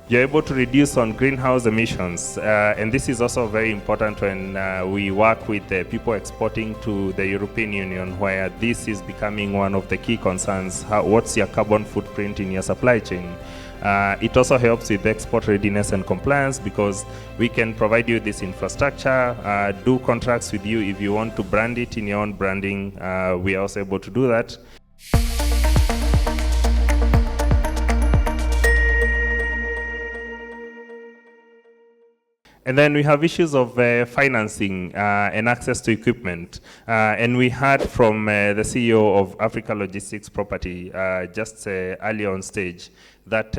you're able to reduce on greenhouse emissions. And this is also very important when we work with people exporting to the European Union, where this is becoming one of the key concerns. What's your carbon footprint in your supply chain? It also helps with export readiness and compliance, because we can provide you this infrastructure, do contracts with you. If you want to brand it in your own branding, we are also able to do that. And then we have issues of financing and access to equipment. And we heard from the CEO of Africa Logistics Property just earlier on stage that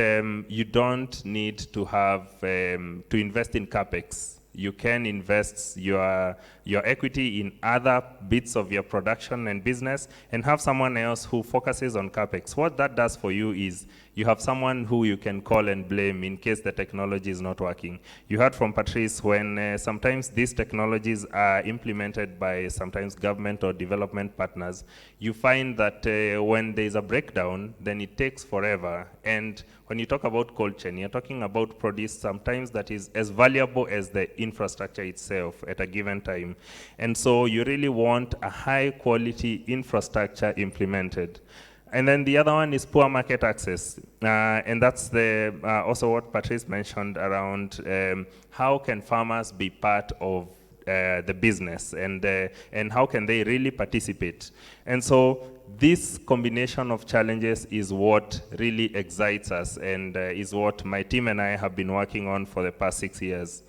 you don't need to have to invest in CAPEX. You can invest your equity in other bits of your production and business and have someone else who focuses on CAPEX. What that does for you is you have someone who you can call and blame in case the technology is not working. You heard from Patrice when sometimes these technologies are implemented by sometimes government or development partners, you find that when there's a breakdown, then it takes forever. And when you talk about cold chain, you're talking about produce sometimes that is as valuable as the infrastructure itself at a given time. And so you really want a high quality infrastructure implemented. And then the other one is poor market access. And that's the also what Patrice mentioned around how can farmers be part of the business, and how can they really participate. And so this combination of challenges is what really excites us, and is what my team and I have been working on for the past 6 years.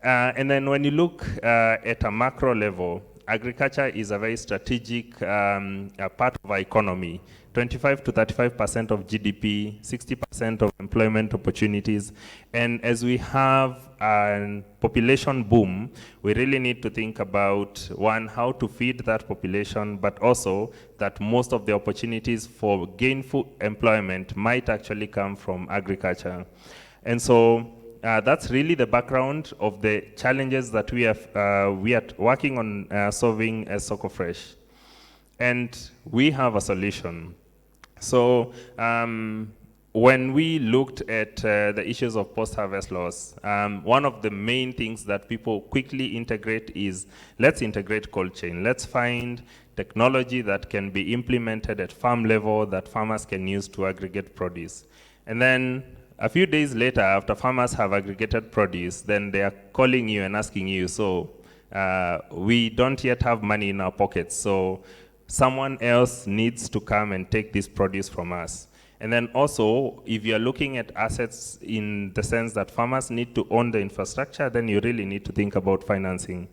And then when you look at a macro level, agriculture is a very strategic part of our economy. 25 to 35% of GDP, 60% of employment opportunities. And as we have a population boom, we really need to think about, one, how to feed that population, but also that most of the opportunities for gainful employment might actually come from agriculture. And so that's really the background of the challenges that we are working on solving as SokoFresh. And we have a solution. So when we looked at the issues of post-harvest loss, one of the main things that people quickly integrate is, let's integrate cold chain. Let's find technology that can be implemented at farm level that farmers can use to aggregate produce. And then a few days later, after farmers have aggregated produce, then they are calling you and asking you, so we don't yet have money in our pockets, so someone else needs to come and take this produce from us. And then also, if you're looking at assets in the sense that farmers need to own the infrastructure, then you really need to think about financing.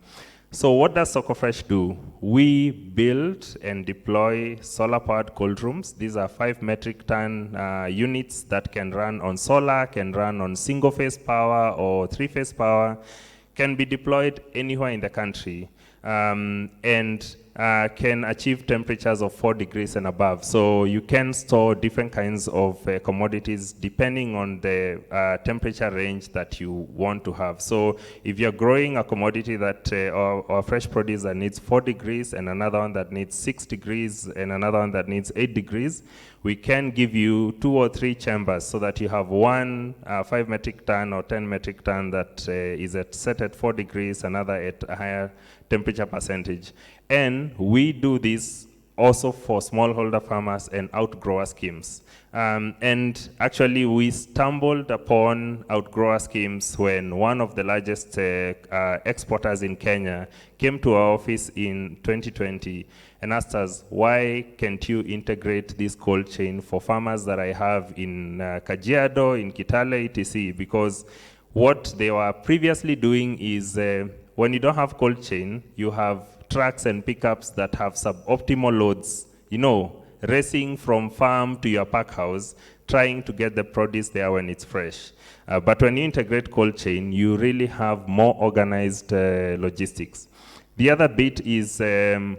So what does SokoFresh do? We build and deploy solar-powered cold rooms. These are 5 metric ton units that can run on solar, can run on single-phase power or 3-phase power, can be deployed anywhere in the country, and can achieve temperatures of 4 degrees and above. So you can store different kinds of commodities depending on the temperature range that you want to have. So if you're growing a commodity that, or fresh produce that needs 4 degrees, and another one that needs 6 degrees, and another one that needs 8 degrees, we can give you 2 or 3 chambers so that you have one 5 metric ton or 10 metric ton that is set at 4 degrees, another at a higher temperature percentage. And we do this also for smallholder farmers and outgrower schemes. And actually, we stumbled upon outgrower schemes when one of the largest exporters in Kenya came to our office in 2020 and asked us, why can't you integrate this cold chain for farmers that I have in Kajiado, in Kitale, etc.? Because what they were previously doing is, when you don't have cold chain, you have trucks and pickups that have suboptimal loads, racing from farm to your pack house, trying to get the produce there when it's fresh. But when you integrate cold chain, you really have more organized logistics. The other bit is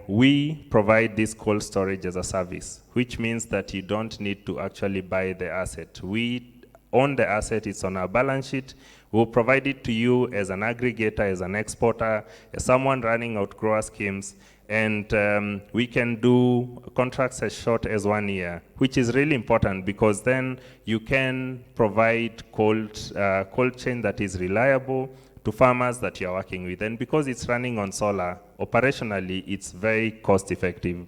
we provide this cold storage as a service, which means that you don't need to actually buy the asset. We own the asset, it's on our balance sheet. We'll provide it to you as an aggregator, as an exporter, as someone running outgrower schemes, And we can do contracts as short as 1 year, which is really important because then you can provide cold chain that is reliable to farmers that you're working with. And because it's running on solar, operationally, it's very cost effective.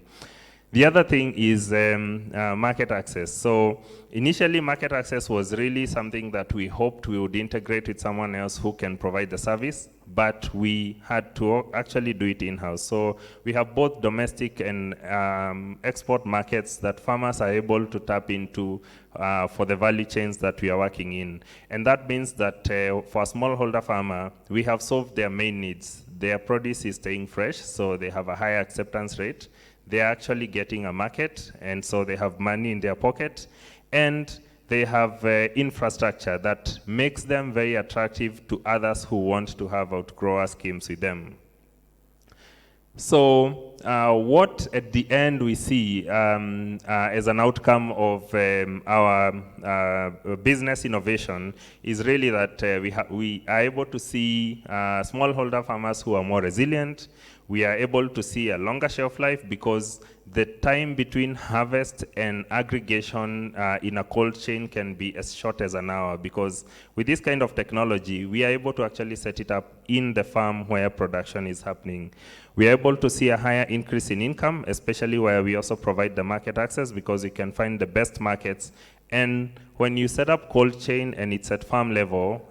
The other thing is market access. So initially, market access was really something that we hoped we would integrate with someone else who can provide the service, but we had to actually do it in-house. So we have both domestic and export markets that farmers are able to tap into for the value chains that we are working in. And that means that for a smallholder farmer, we have solved their main needs. Their produce is staying fresh, so they have a higher acceptance rate. They're actually getting a market, and so they have money in their pocket, and they have infrastructure that makes them very attractive to others who want to have outgrower schemes with them. So what at the end we see as an outcome of our business innovation is really that we are able to see smallholder farmers who are more resilient. We are able to see a longer shelf life because the time between harvest and aggregation in a cold chain can be as short as an hour, because with this kind of technology, we are able to actually set it up in the farm where production is happening. We are able to see a higher increase in income, especially where we also provide the market access because you can find the best markets. And when you set up cold chain and it's at farm level,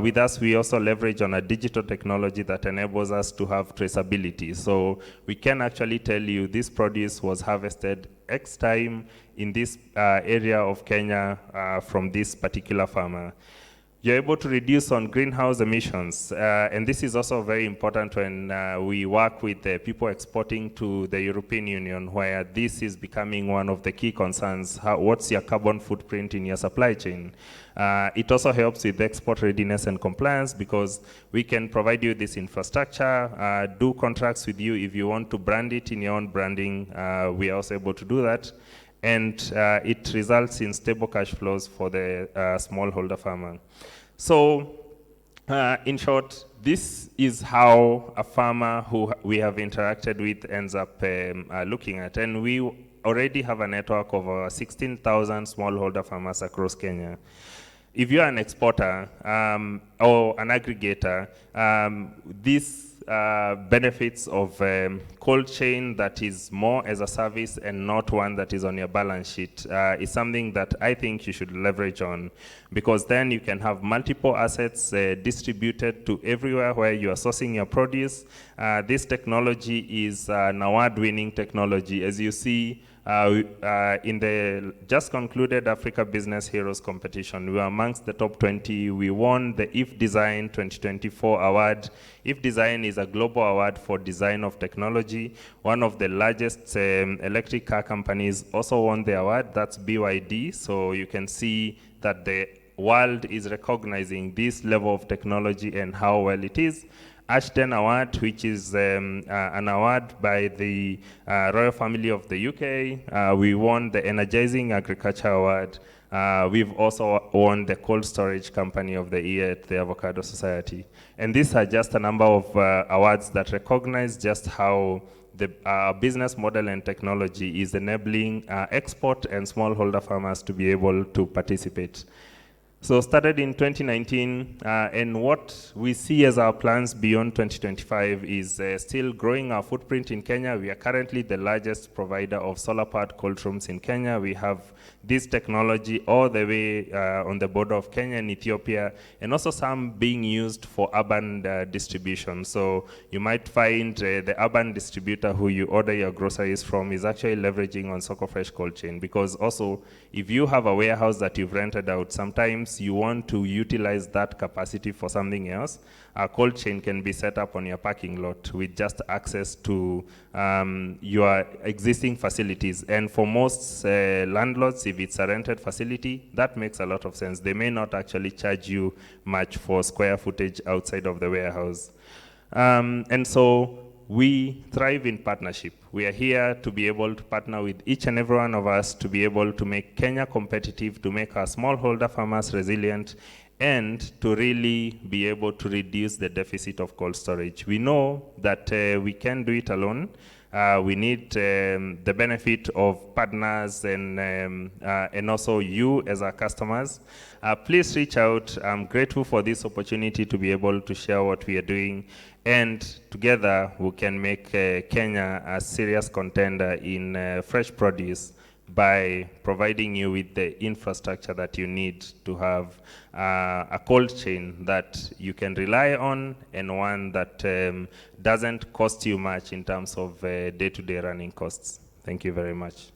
with us, we also leverage on a digital technology that enables us to have traceability. So we can actually tell you this produce was harvested X time in this area of Kenya from this particular farmer. You're able to reduce on greenhouse emissions, and this is also very important when we work with people exporting to the European Union, where this is becoming one of the key concerns. What's your carbon footprint in your supply chain? It also helps with export readiness and compliance because we can provide you this infrastructure, do contracts with you if you want to brand it in your own branding. We are also able to do that. And it results in stable cash flows for the smallholder farmer. So, in short, this is how a farmer who we have interacted with ends up looking at. And we already have a network of over 16,000 smallholder farmers across Kenya. If you are an exporter or an aggregator, this benefits of cold chain that is more as a service and not one that is on your balance sheet is something that I think you should leverage on, because then you can have multiple assets distributed to everywhere where you are sourcing your produce. This technology is an award-winning technology. As you see, in the just concluded Africa Business Heroes competition, we were amongst the top 20. We won the IF Design 2024 award. IF Design is a global award for design of technology. One of the largest electric car companies also won the award. That's BYD. So you can see that the world is recognizing this level of technology and how well it is. Ashton Award, which is an award by the Royal Family of the UK. We won the Energizing Agriculture Award. We've also won the Cold Storage Company of the Year at the Avocado Society. And these are just a number of awards that recognize just how the business model and technology is enabling export and smallholder farmers to be able to participate. So started in 2019, and what we see as our plans beyond 2025 is still growing our footprint in Kenya. We are currently the largest provider of solar-powered cold rooms in Kenya. We have this technology all the way on the border of Kenya and Ethiopia, and also some being used for urban distribution. So you might find the urban distributor who you order your groceries from is actually leveraging on SokoFresh cold chain, because also if you have a warehouse that you've rented out, sometimes you want to utilize that capacity for something else. A cold chain can be set up on your parking lot with just access to your existing facilities. And for most landlords, if it's a rented facility, that makes a lot of sense. They may not actually charge you much for square footage outside of the warehouse. And so we thrive in partnership. We are here to be able to partner with each and every one of us to be able to make Kenya competitive, to make our smallholder farmers resilient, and to really be able to reduce the deficit of cold storage. We know that we can't do it alone. We need the benefit of partners and also you as our customers. Please reach out. I'm grateful for this opportunity to be able to share what we are doing, and together we can make Kenya a serious contender in fresh produce by providing you with the infrastructure that you need to have a cold chain that you can rely on, and one that doesn't cost you much in terms of day-to-day running costs. Thank you very much.